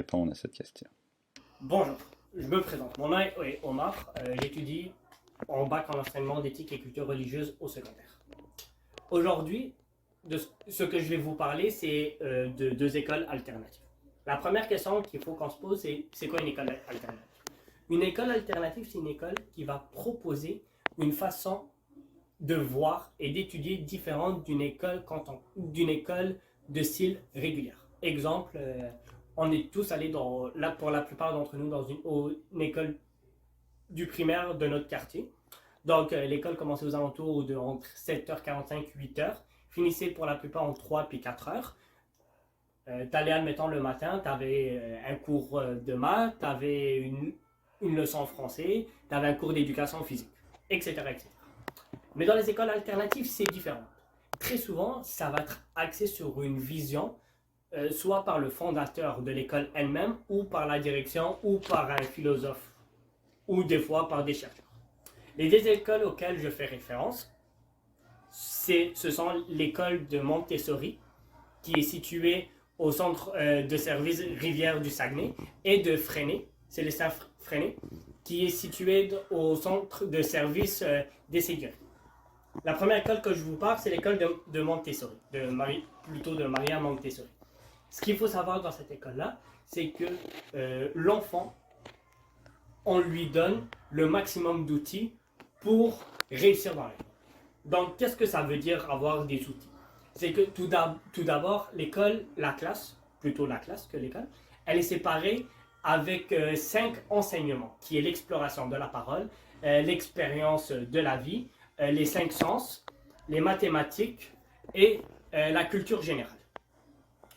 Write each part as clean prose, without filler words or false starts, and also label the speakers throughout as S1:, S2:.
S1: répondre à cette question.
S2: Bonjour, je me présente. Mon nom est Omar. J'étudie en bac en enseignement d'éthique et culture religieuse au secondaire. Aujourd'hui, ce que je vais vous parler, c'est de deux écoles alternatives. La première question qu'il faut qu'on se pose, c'est quoi une école alternative? Une école alternative, c'est une école qui va proposer une façon de voir et d'étudier différente d'une école de style régulière. Exemple, on est tous allés pour la plupart d'entre nous dans une école du primaire de notre quartier. Donc, l'école commençait aux alentours de entre 7h45 et 8h, finissait pour la plupart en 3 puis 4 heures. Tu allais, admettons, le matin, tu avais un cours de maths, tu avais une leçon de français, tu avais un cours d'éducation physique, etc., etc. Mais dans les écoles alternatives, c'est différent. Très souvent, ça va être axé sur une vision, soit par le fondateur de l'école elle-même, ou par la direction, ou par un philosophe, ou des fois par des chercheurs. Les deux écoles auxquelles je fais référence, ce sont l'école de Montessori, qui est située au centre de service Rivière du Saguenay, et de Freinet, Célestin Freinet, qui est située au centre de service des Séguins. La première école que je vous parle, c'est l'école de Montessori, plutôt de Maria Montessori. Ce qu'il faut savoir dans cette école-là, c'est que l'enfant, on lui donne le maximum d'outils pour réussir dans la vie. Donc, qu'est-ce que ça veut dire avoir des outils? C'est que tout d'abord, la classe que l'école, elle est séparée avec 5 enseignements, qui est l'exploration de la parole, l'expérience de la vie, les 5 sens, les mathématiques et la culture générale.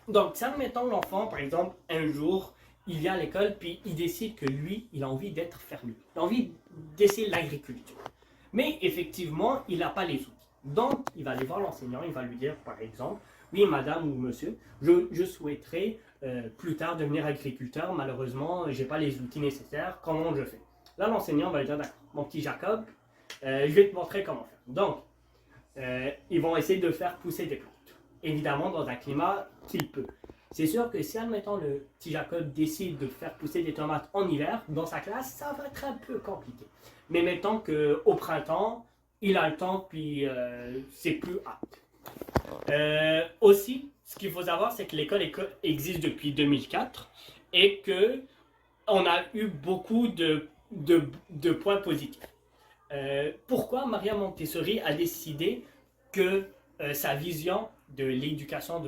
S2: Donc, si admettons l'enfant, par exemple, un jour, il vient à l'école puis il décide que lui, il a envie d'être fermier. Il a envie d'essayer l'agriculture. Mais effectivement, il n'a pas les outils. Donc, il va aller voir l'enseignant, il va lui dire, par exemple, oui, madame ou monsieur, je souhaiterais plus tard devenir agriculteur. Malheureusement, je n'ai pas les outils nécessaires. Comment je fais? Là, l'enseignant va lui dire, d'accord, mon petit Jacob, je vais te montrer comment faire. Donc, ils vont essayer de faire pousser des plantes. Évidemment, dans un climat qu'il peut. C'est sûr que si, admettons, le petit Jacob décide de faire pousser des tomates en hiver, dans sa classe, ça va être un peu compliqué. Mais mettons qu'au printemps, il a le temps, puis c'est plus apte. Aussi, ce qu'il faut savoir, c'est que l'école existe depuis 2004 et qu'on a eu beaucoup de points positifs. Pourquoi Maria Montessori a décidé que sa vision de l'éducation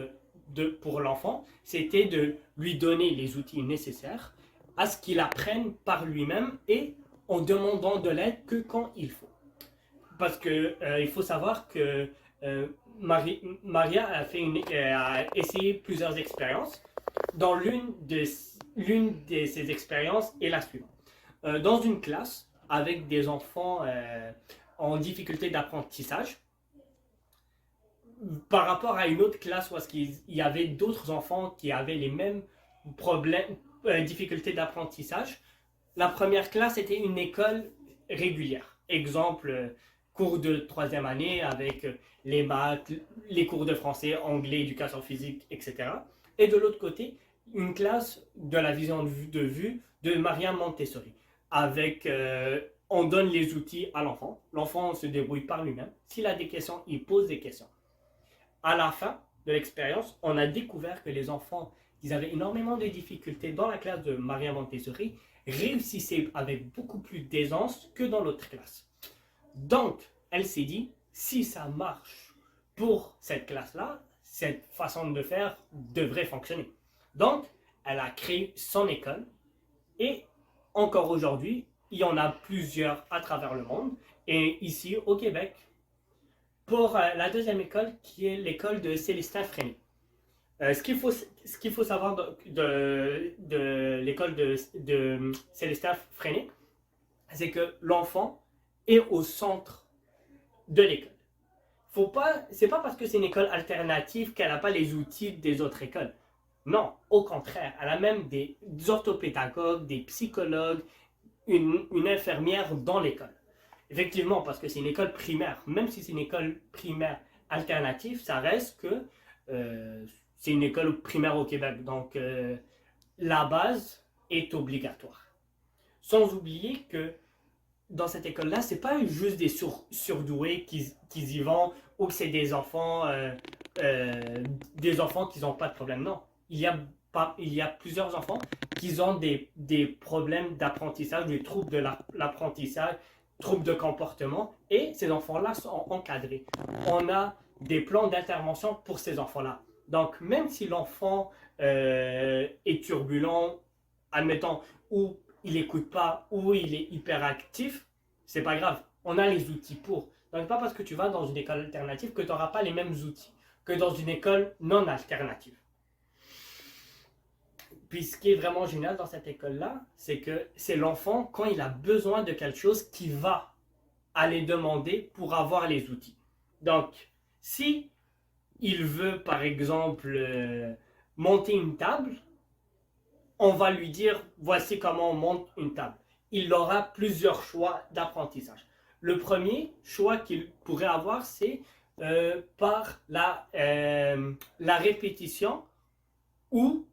S2: pour l'enfant, c'était de lui donner les outils nécessaires à ce qu'il apprenne par lui-même et en demandant de l'aide que quand il faut. Parce que il faut savoir que Maria a essayé plusieurs expériences. Dans l'une de ces expériences est la suivante. Dans une classe avec des enfants en difficulté d'apprentissage, par rapport à une autre classe où il y avait d'autres enfants qui avaient les mêmes problèmes, difficultés d'apprentissage, la première classe était une école régulière. Exemple, cours de 3e année avec les maths, les cours de français, anglais, éducation physique, etc. Et de l'autre côté, une classe de la vision de vue de Maria Montessori. Avec, on donne les outils à l'enfant. L'enfant se débrouille par lui-même. S'il a des questions, il pose des questions. À la fin de l'expérience, on a découvert que les enfants qui avaient énormément de difficultés dans la classe de Maria Montessori réussissaient avec beaucoup plus d'aisance que dans l'autre classe. Donc, elle s'est dit, si ça marche pour cette classe-là, cette façon de faire devrait fonctionner. Donc, elle a créé son école et encore aujourd'hui, il y en a plusieurs à travers le monde et ici au Québec pour la deuxième école qui est l'école de Célestin Freinet. Ce qu'il faut savoir de l'école de Célestin Freinet, c'est que l'enfant est au centre de l'école. C'est pas parce que c'est une école alternative qu'elle n'a pas les outils des autres écoles. Non, au contraire, elle a même des orthopédagogues, des psychologues, une infirmière dans l'école. Effectivement, parce que c'est une école primaire. Même si c'est une école primaire alternative, ça reste que c'est une école primaire au Québec. Donc, la base est obligatoire. Sans oublier que dans cette école-là, c'est pas juste des surdoués qui y vont ou que c'est des enfants qui n'ont pas de problème. Non, il y a plusieurs enfants qui ont des problèmes d'apprentissage, des troubles de l'apprentissage, troubles de comportement, et ces enfants-là sont encadrés. On a des plans d'intervention pour ces enfants-là. Donc, même si l'enfant est turbulent, admettons, ou il n'écoute pas, ou il est hyperactif, c'est pas grave. On a les outils pour. Donc, pas parce que tu vas dans une école alternative que tu n'auras pas les mêmes outils que dans une école non alternative. Puis ce qui est vraiment génial dans cette école-là, c'est que c'est l'enfant, quand il a besoin de quelque chose, qui va aller demander pour avoir les outils. Donc, si il veut, par exemple, monter une table, on va lui dire, voici comment on monte une table. Il aura plusieurs choix d'apprentissage. Le premier choix qu'il pourrait avoir, c'est par la répétition ou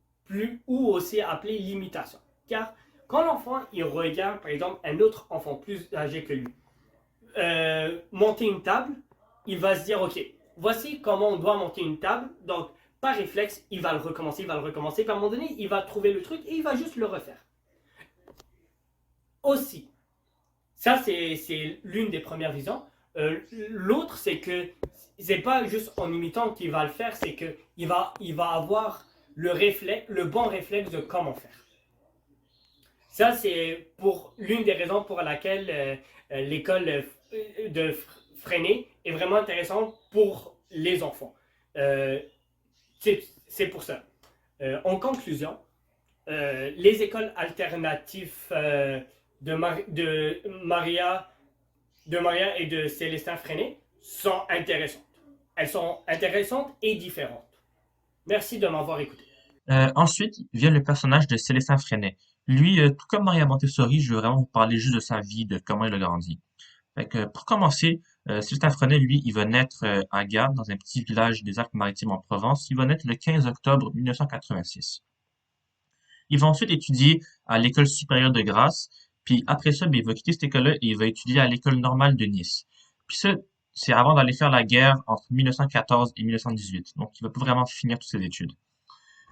S2: aussi appelé l'imitation. Car quand l'enfant il regarde par exemple un autre enfant plus âgé que lui monter une table, il va se dire ok, voici comment on doit monter une table. Donc par réflexe, il va le recommencer, puis à un moment donné, il va trouver le truc et il va juste le refaire. Aussi, ça c'est l'une des premières visions. L'autre, c'est que c'est pas juste en imitant qu'il va le faire, c'est qu'il va avoir le bon réflexe de comment faire. Ça, c'est pour l'une des raisons pour laquelle l'école de Freinet est vraiment intéressante pour les enfants. C'est pour ça. En conclusion, les écoles alternatives de Maria et de Célestin Freinet sont intéressantes. Elles sont intéressantes et différentes. Merci de m'avoir écouté.
S1: Ensuite vient le personnage de Célestin Freinet. Lui, tout comme Maria Montessori, je veux vraiment vous parler juste de sa vie, de comment il a grandi. Fait que, pour commencer, Célestin Freinet, lui, il va naître à Gap, dans un petit village des Alpes-Maritimes en Provence. Il va naître le 15 octobre 1986. Il va ensuite étudier à l'École supérieure de Grasse, puis après ça, ben, il va quitter cette école-là et il va étudier à l'École normale de Nice. Puis ça, c'est avant d'aller faire la guerre entre 1914 et 1918. Donc, il va pas vraiment finir toutes ses études.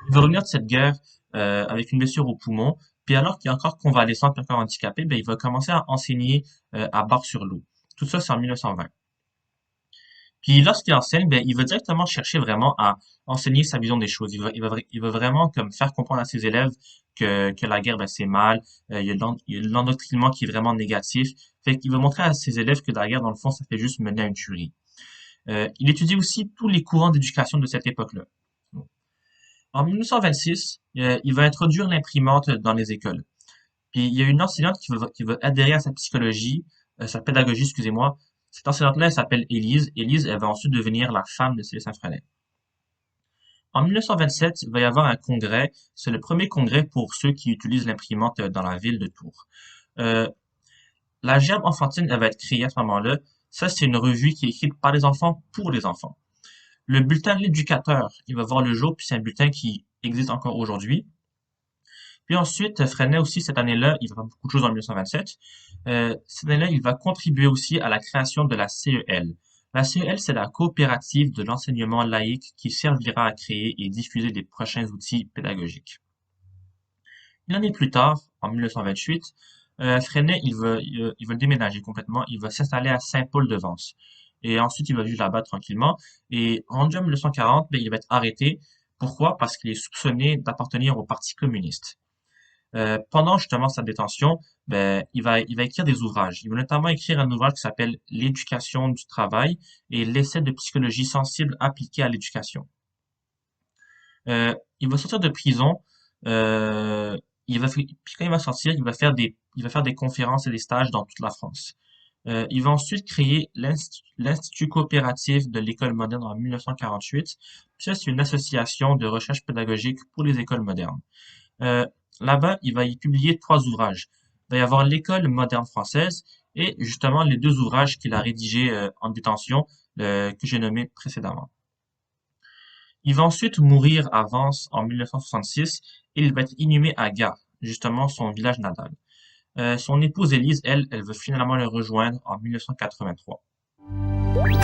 S1: Il va revenir de cette guerre avec une blessure au poumon, puis alors qu'il est encore convalescent, puis encore handicapé, ben, il va commencer à enseigner à Bar-sur-Loup. Tout ça, c'est en 1920. Puis lorsqu'il enseigne, ben, il va directement chercher vraiment à enseigner sa vision des choses. Il va vraiment comme faire comprendre à ses élèves que la guerre, ben, c'est mal. Il y a l'endoctrinement qui est vraiment négatif. Fait qu'il va montrer à ses élèves que la guerre, dans le fond, ça fait juste mener à une tuerie. Il étudie aussi tous les courants d'éducation de cette époque-là. En 1926, il va introduire l'imprimante dans les écoles. Puis il y a une enseignante qui va adhérer à sa pédagogie, excusez-moi. Cette enseignante-là, elle s'appelle Élise. Élise, elle va ensuite devenir la femme de Célestin Freinet. En 1927, il va y avoir un congrès. C'est le premier congrès pour ceux qui utilisent l'imprimante dans la ville de Tours. Euh, la Gerbe enfantine, elle va être créée à ce moment-là. Ça, c'est une revue qui est écrite par les enfants pour les enfants. Le bulletin L'Éducateur, il va voir le jour, puis c'est un bulletin qui existe encore aujourd'hui. Puis ensuite, Freinet aussi, cette année-là, il va faire beaucoup de choses en 1927. Cette année-là, il va contribuer aussi à la création de la CEL. La CEL, c'est la coopérative de l'enseignement laïque qui servira à créer et diffuser les prochains outils pédagogiques. Une année plus tard, en 1928, Freinet, il va déménager complètement. Il va s'installer à Saint-Paul-de-Vence. Et ensuite, il va vivre là-bas tranquillement. Et rendu en 1940, ben, il va être arrêté. Pourquoi? Parce qu'il est soupçonné d'appartenir au Parti communiste. Pendant justement sa détention, ben, il va écrire des ouvrages. Il va notamment écrire un ouvrage qui s'appelle L'éducation du travail et l'essai de psychologie sensible appliquée à l'éducation. Il va sortir de prison. euh, puis quand il va sortir, il va faire des conférences et des stages dans toute la France. Il va ensuite créer l'Institut coopératif de l'école moderne en 1948. Puis ça, c'est une association de recherche pédagogique pour les écoles modernes. Euh, Là-bas, il va y publier trois ouvrages. Il va y avoir l'École moderne française et justement les deux ouvrages qu'il a rédigés en détention que j'ai nommés précédemment. Il va ensuite mourir à Vence en 1966 et il va être inhumé à Gap, justement son village natal. Son épouse Élise, elle, elle veut finalement le rejoindre en 1983.